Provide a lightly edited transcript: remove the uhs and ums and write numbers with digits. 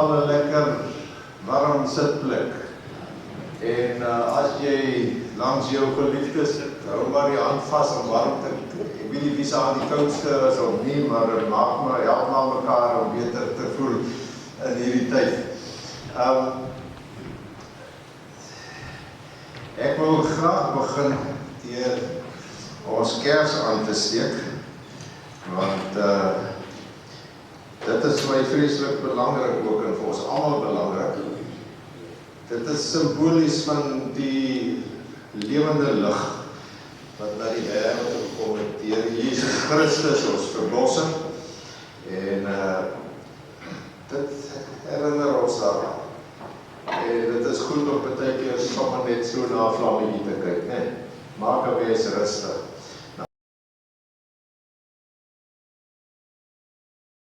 wel 'n lekker warm sitplek. En as jy langs jou geliefde sit, hou maar die hand vas om warm te kry. Ek weet nie wie se aan die koudste is of nie, maar dit help maar mekaar om beter te voel in hierdie tyd. Ek wil graag begin deur ons kers aan te steek, want dit is my vreeslik belangrik ook en vir ons almal belangrik. Dit is simbolies van die lewende lig wat na die wêreld gekom het deur Jesus Christus, ons verlossing. En dit herinner ons daaraan. En dit is goed om baie keer sommer net so na 'n vlammetjie te kyk, né? Maak 'n mens rustig.